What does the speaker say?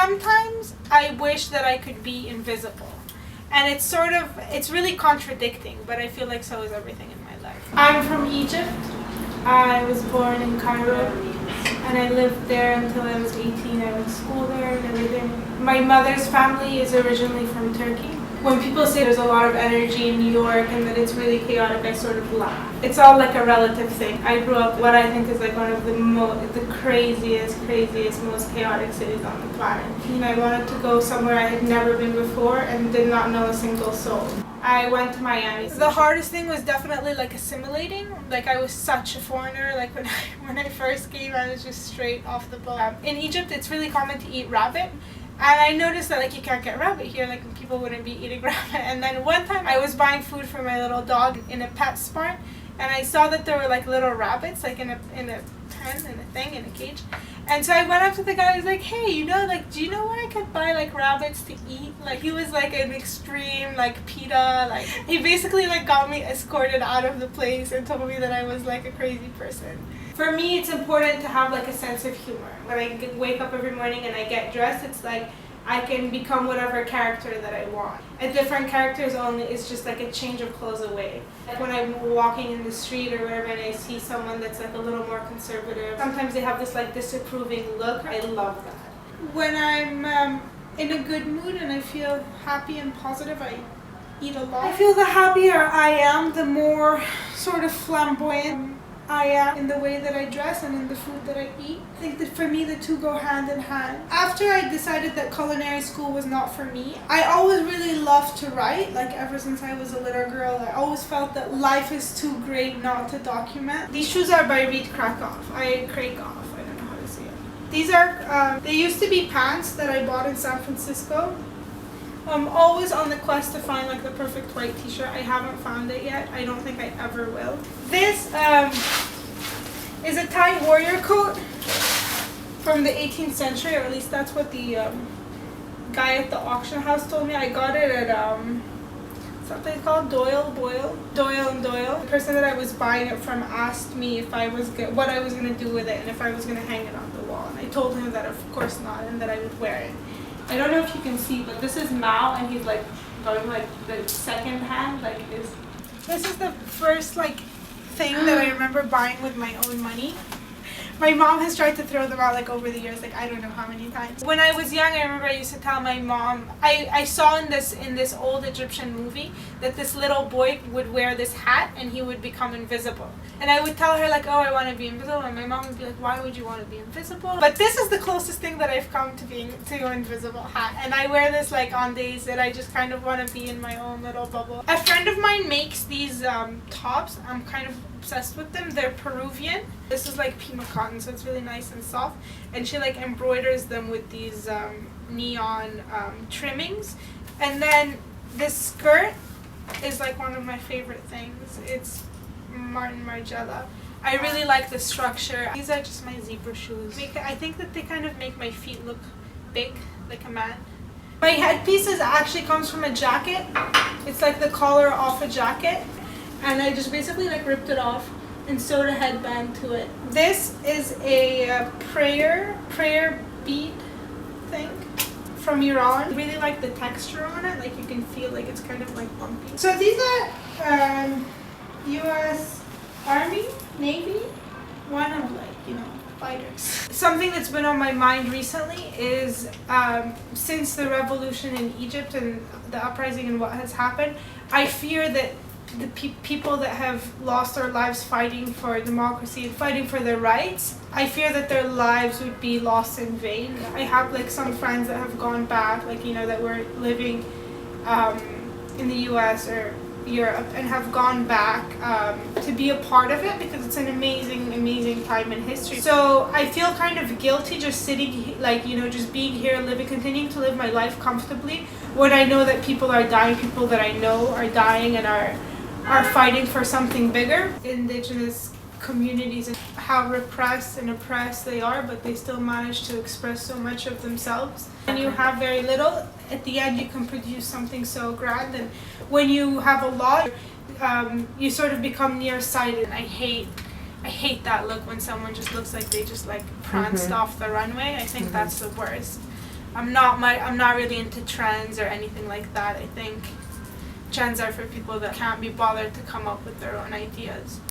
sometimes I wish that I could be invisible. And it's really contradicting, but I feel like so is everything in my life. I'm from Egypt. I was born in Cairo, and I lived there until I was 18. I went to school there and everything. My mother's family is originally from Turkey. When people say there's a lot of energy in New York and that it's really chaotic, I sort of laugh. It's all like a relative thing. I grew up what I think is like one of the craziest, most chaotic cities on the planet. And I wanted to go somewhere I had never been before and did not know a single soul. I went to Miami. The hardest thing was definitely like assimilating. Like I was such a foreigner. Like when I first came, I was just straight off the boat. In Egypt, it's really common to eat rabbit. And I noticed that like you can't get rabbit here, like people wouldn't be eating rabbit. And then one time I was buying food for my little dog in a PetSmart, and I saw that there were like little rabbits like in a pen, in a cage. And so I went up to the guy. I was like, hey, do you know where I could buy like rabbits to eat? Like he was like an extreme like PETA. Like he basically like got me escorted out of the place and told me that I was like a crazy person. For me, it's important to have like a sense of humor. When I wake up every morning and I get dressed, it's like I can become whatever character that I want. A different character is just like a change of clothes away. Like when I'm walking in the street or wherever and I see someone that's like a little more conservative, sometimes they have this like disapproving look. I love that. When I'm in a good mood and I feel happy and positive, I eat a lot. I feel the happier I am, the more sort of flamboyant I am in the way that I dress and in the food that I eat. I think that for me the two go hand in hand. After I decided that culinary school was not for me, I always really loved to write. Like ever since I was a little girl, I always felt that life is too great not to document. These shoes are by Reed Krakoff. I don't know how to say it. These are, they used to be pants that I bought in San Francisco. I'm always on the quest to find like the perfect white t-shirt. I haven't found it yet. I don't think I ever will. This is a Thai warrior coat from the 18th century, or at least that's what the guy at the auction house told me. I got it at something called Doyle & Doyle. The person that I was buying it from asked me if what I was going to do with it and if I was going to hang it on the wall. And I told him that of course not and that I would wear it. I don't know if you can see, but this is Mao, and he's like going like the second hand, like this is the first like thing that I remember buying with my own money. My mom has tried to throw them out like over the years, like I don't know how many times. When I was young, I remember I used to tell my mom, I saw in this old Egyptian movie that this little boy would wear this hat and he would become invisible. And I would tell her like, oh, I want to be invisible, and my mom would be like, why would you want to be invisible? But this is the closest thing that I've come to being to an invisible hat, and I wear this like on days that I just kind of want to be in my own little bubble. A friend of mine makes these tops. I'm kind of obsessed with them. They're Peruvian. This is like Pima cotton, so it's really nice and soft, and she like embroiders them with these neon trimmings. And then this skirt is like one of my favorite things. It's Martin Margiela. I really like the structure. These are just my zebra shoes. I think that they kind of make my feet look big, like a man. My headpiece actually comes from a jacket. It's like the collar off a jacket, and I just basically like ripped it off and sewed a headband to it. This is a prayer bead thing from Iran. I really like the texture on it. Like you can feel like it's kind of like bumpy. So these are U.S. Army, Navy, one of like, fighters. Something that's been on my mind recently is since the revolution in Egypt and the uprising and what has happened, I fear that the people that have lost their lives fighting for democracy and fighting for their rights, I fear that their lives would be lost in vain. I have like some friends that have gone back, like that were living in the US or Europe and have gone back to be a part of it because it's an amazing time in history. So I feel kind of guilty just sitting like just being here, continuing to live my life comfortably when I know that people are dying, people that I know are dying and are fighting for something bigger. Indigenous communities and how repressed and oppressed they are, but they still manage to express so much of themselves. When you have very little, at the end you can produce something so grand, and when you have a lot, you sort of become nearsighted. I hate that look when someone just looks like they just like pranced off the runway. I think that's the worst. I'm not really into trends or anything like that. I think trends are for people that can't be bothered to come up with their own ideas.